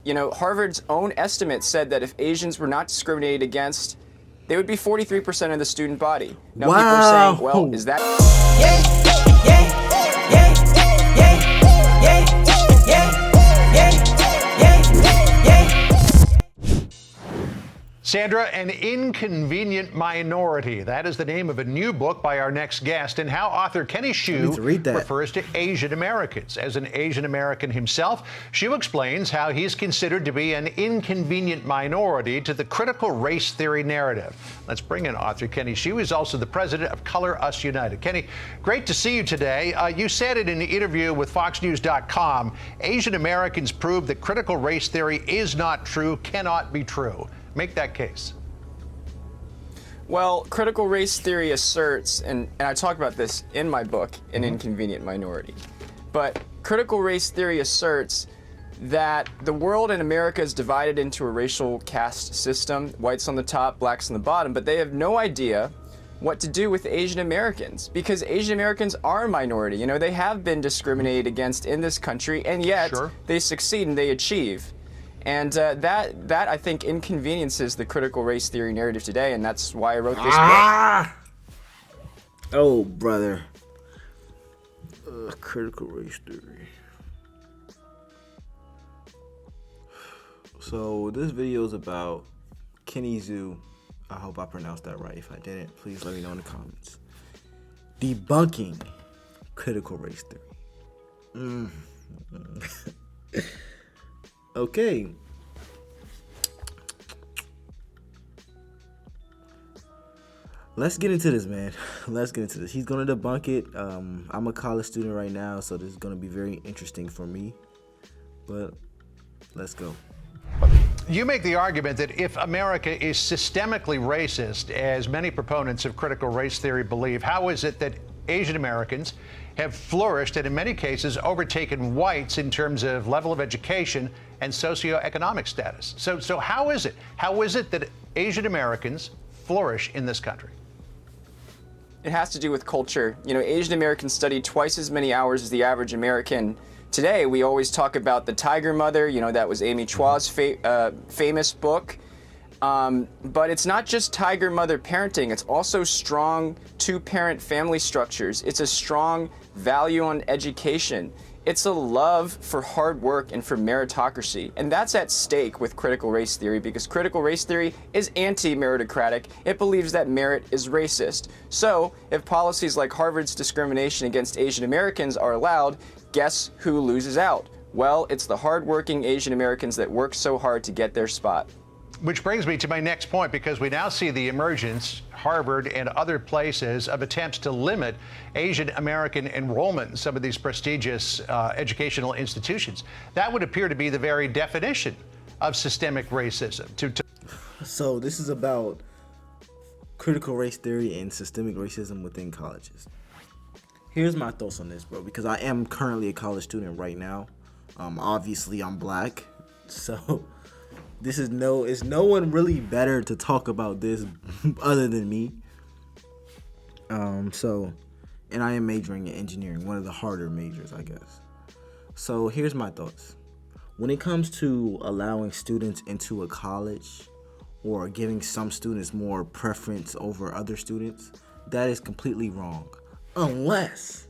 You know, Harvard's own estimate said that if Asians were not discriminated against, they would be 43% of the student body. Now people are saying, well, is that... Sandra, an inconvenient minority. That is the name of a new book by our next guest, and how author Kenny Xu refers to Asian Americans. As an Asian American himself, Xu explains how he's considered to be an inconvenient minority to the critical race theory narrative. Let's bring in author Kenny Xu. He's also the president of Color Us United. Kenny, great to see you today. You said in an interview with FoxNews.com, Asian Americans prove that critical race theory is not true, cannot be true. Make that case. Well, critical race theory asserts, and I talk about this in my book, An Inconvenient Minority, but critical race theory asserts that the world in America is divided into a racial caste system, whites on the top, blacks on the bottom, but they have no idea what to do with Asian Americans, because Asian Americans are a minority. You know, they have been discriminated against in this country, and yet they succeed and they achieve. And that I think inconveniences the critical race theory narrative today, and that's why I wrote this book. Oh, brother. Critical race theory. So this video is about Kenny Xu. I hope I pronounced that right. If I didn't, please let me know in the comments. Debunking critical race theory. Okay. Let's get into this, man. Let's get into this. He's going to debunk it. I'm a college student right now, so this is going to be very interesting for me. But let's go. You make the argument that if America is systemically racist, as many proponents of critical race theory believe, how is it that Asian Americans have flourished and in many cases overtaken whites in terms of level of education and socioeconomic status? So how is it? How is it that Asian Americans flourish in this country? It has to do with culture. You know, Asian Americans study twice as many hours as the average American. Today, we always talk about the Tiger Mother. You know, that was Amy Chua's famous book. But it's not just tiger mother parenting, it's also strong two-parent family structures. It's a strong value on education. It's a love for hard work and for meritocracy. And that's at stake with critical race theory, because critical race theory is anti-meritocratic. It believes that merit is racist. So if policies like Harvard's discrimination against Asian Americans are allowed, guess who loses out? Well, it's the hardworking Asian Americans that work so hard to get their spot. Which brings me to my next point, because we now see the emergence, Harvard and other places, of attempts to limit Asian American enrollment in some of these prestigious educational institutions. That would appear to be the very definition of systemic racism. So this is about critical race theory and systemic racism within colleges. Here's my thoughts on this, bro, because I am currently a college student right now. Obviously, I'm black, so... Is no one really better to talk about this other than me. And I am majoring in engineering, one of the harder majors, I guess. So here's my thoughts. When it comes to allowing students into a college or giving some students more preference over other students, that is completely wrong. Unless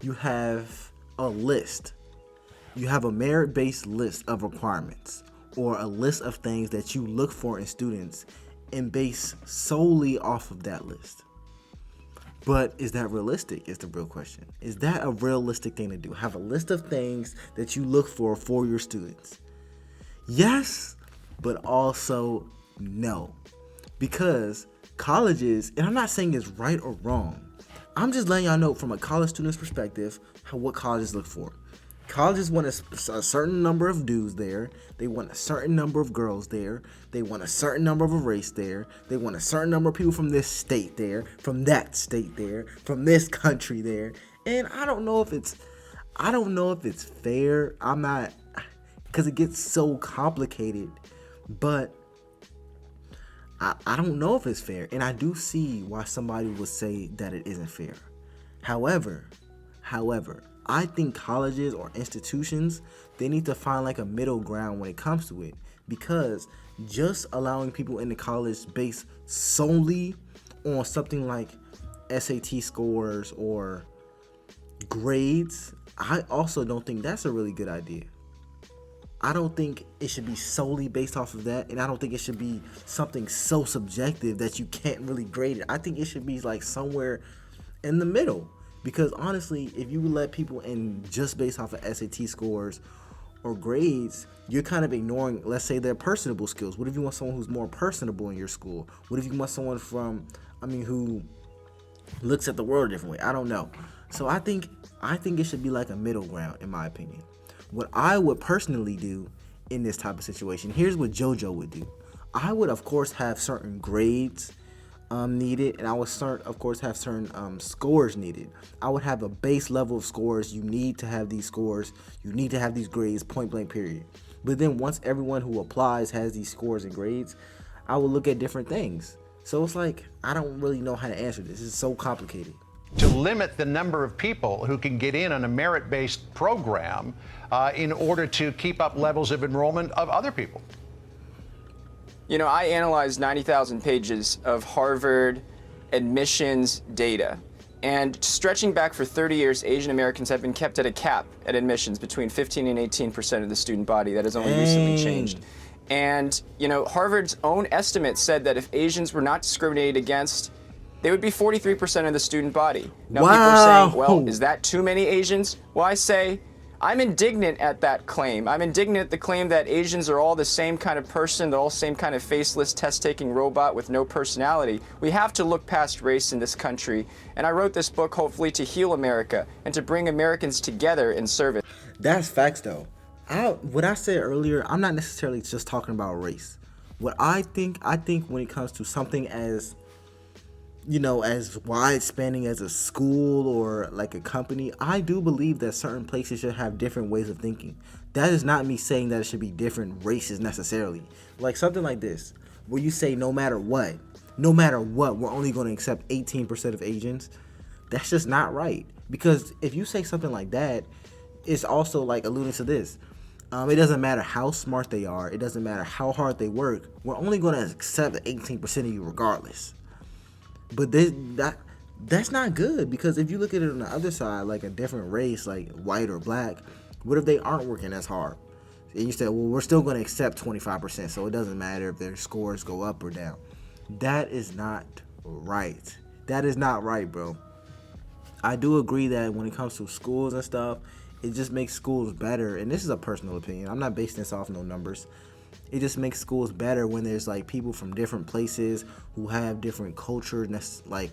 you have a list. You have a merit-based list of requirements or a list of things that you look for in students and base solely off of that list. But is that realistic is the real question. Is that a realistic thing to do? Have a list of things that you look for your students? Yes, but also no. Because colleges, and I'm not saying it's right or wrong, I'm just letting y'all know from a college student's perspective what colleges look for. Colleges want a certain number of dudes there. They want a certain number of girls there. They want a certain number of a race there. They want a certain number of people from this state there, from that state there, from this country there. And I don't know if it's fair. I'm not, because it gets so complicated. But I don't know if it's fair. And I do see why somebody would say that it isn't fair. However, I think colleges or institutions they need to find like a middle ground when it comes to it, because just allowing people into college based solely on something like SAT scores or grades, I also don't think that's a really good idea. I don't think it should be solely based off of that, and I don't think it should be something so subjective that you can't really grade it. I think it should be like somewhere in the middle, because honestly, if you let people in just based off of SAT scores or grades, you're kind of ignoring, let's say, their personable skills. What if you want someone who's more personable in your school? What if you want someone who looks at the world a different way? I don't know. So I think it should be like a middle ground, in my opinion. What I would personally do in this type of situation, here's what Jojo would do. I would, of course, have certain grades needed, and I would of course have certain scores needed. I would have a base level of scores. You need to have these scores. You need to have these grades, point blank, period. But then once everyone who applies has these scores and grades, I would look at different things. So it's like, I don't really know how to answer this. It's so complicated. To limit the number of people who can get in on a merit-based program in order to keep up levels of enrollment of other people. You know, I analyzed 90,000 pages of Harvard admissions data. And stretching back for 30 years, Asian Americans have been kept at a cap at admissions between 15 and 18% of the student body. That has only recently changed. And, you know, Harvard's own estimate said that if Asians were not discriminated against, they would be 43% of the student body. Now, people are saying, well, is that too many Asians? Well, I say, I'm indignant at that claim. I'm indignant at the claim that Asians are all the same kind of person, they're all the same kind of faceless, test-taking robot with no personality. We have to look past race in this country. And I wrote this book, hopefully, to heal America and to bring Americans together in service. That's facts, though. What I said earlier, I'm not necessarily just talking about race. What I think when it comes to something as, you know, as wide spanning as a school or like a company, I do believe that certain places should have different ways of thinking. That is not me saying that it should be different races necessarily. Like something like this, where you say no matter what, we're only going to accept 18% of Asians. That's just not right. Because if you say something like that, it's also like alluding to this. It doesn't matter how smart they are. It doesn't matter how hard they work. We're only going to accept 18% of you regardless. But that's not good, because if you look at it on the other side, like a different race, like white or black, what if they aren't working as hard? And you say, well, we're still going to accept 25%, so it doesn't matter if their scores go up or down. That is not right. That is not right, bro. I do agree that when it comes to schools and stuff, it just makes schools better. And this is a personal opinion. I'm not basing this off no numbers. It just makes schools better when there's like people from different places who have different cultures. And that's like,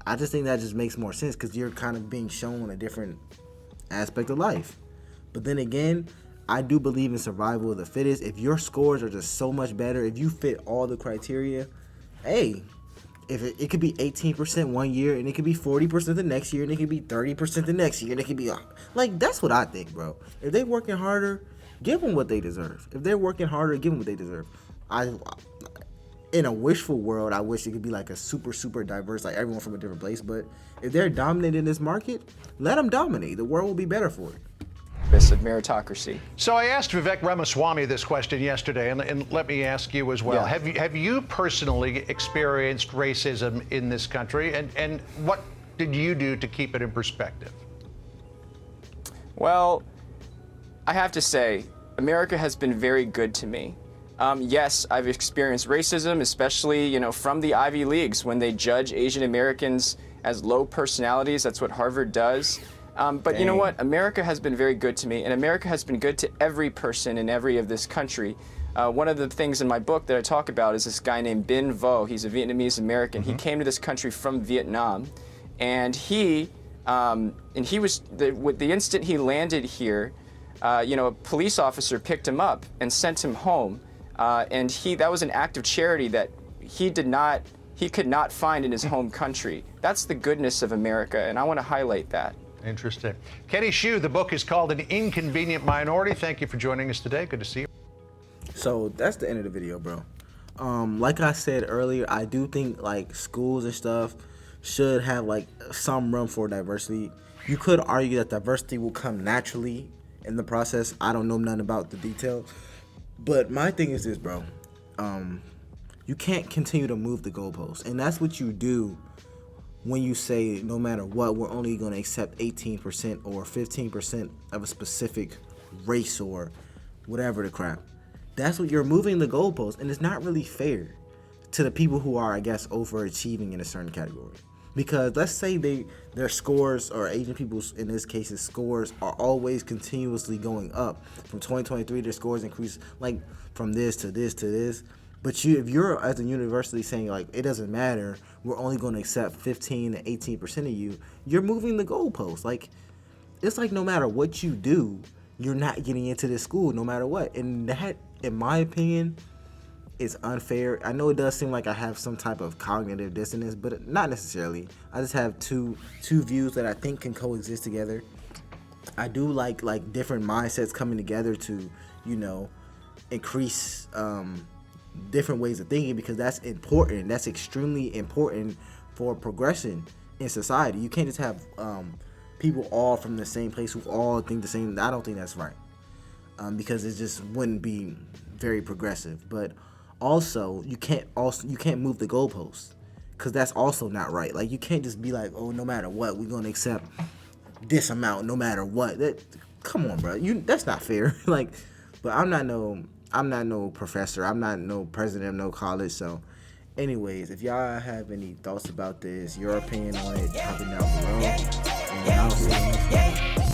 I just think that just makes more sense, because you're kind of being shown a different aspect of life. But then again, I do believe in survival of the fittest. If your scores are just so much better, if you fit all the criteria, hey, if it could be 18% one year, and it could be 40% the next year, and it could be 30% the next year, and it could be like, that's what I think, bro. If they working harder, give them what they deserve. If they're working harder, give them what they deserve. In a wishful world, I wish it could be like a super diverse, like everyone from a different place. But if they're dominating this market, let them dominate. The world will be better for it. Of meritocracy. So I asked Vivek Ramaswamy this question yesterday, and let me ask you as well. Yeah. Have you personally experienced racism in this country, and what did you do to keep it in perspective? Well, I have to say, America has been very good to me. Yes, I've experienced racism, especially, you know, from the Ivy Leagues when they judge Asian Americans as low personalities. That's what Harvard does. But you know what? America has been very good to me, and America has been good to every person in every of this country. One of the things in my book that I talk about is this guy named Bin Vo. He's a Vietnamese American. He came to this country from Vietnam, and he was the instant he landed here, you know, a police officer picked him up and sent him home, and that was an act of charity that he could not find in his home country. That's the goodness of America, and I want to highlight that. Interesting. Kenny Xu, the book is called An Inconvenient Minority. Thank you for joining us today. Good to see you. So that's the end of the video, bro. Like I said earlier, I do think like schools and stuff should have like some room for diversity. You could argue that diversity will come naturally in the process. I don't know nothing about the details. But my thing is this, bro. You can't continue to move the goalposts. And that's what you do when you say, no matter what, we're only going to accept 18% or 15% of a specific race or whatever the crap. That's what you're moving the goalposts. And it's not really fair to the people who are, I guess, overachieving in a certain category. Because let's say their scores, or Asian people's, in this case, scores are always continuously going up. From 2023, their scores increase, like, from this to this to this. But if you're, as a university, saying, like, it doesn't matter, we're only going to accept 15 to 18% of you, you're moving the goalposts. Like, it's like no matter what you do, you're not getting into this school no matter what. And that, in my opinion, is unfair. I know it does seem like I have some type of cognitive dissonance, but not necessarily. I just have two views that I think can coexist together. I do like different mindsets coming together to, increase different ways of thinking, because that's important. That's extremely important for progression in society. You can't just have people all from the same place who all think the same. I don't think that's right, because it just wouldn't be very progressive. But also, you can't move the goalposts, because that's also not right. Like, you can't just be like, oh, no matter what, we're gonna accept this amount no matter what. Come on, bro. That's not fair. Like, but I'm not no professor. I'm not no president of no college. So, anyways, if y'all have any thoughts about this, your opinion on it, drop it down below. And I'll see you next time.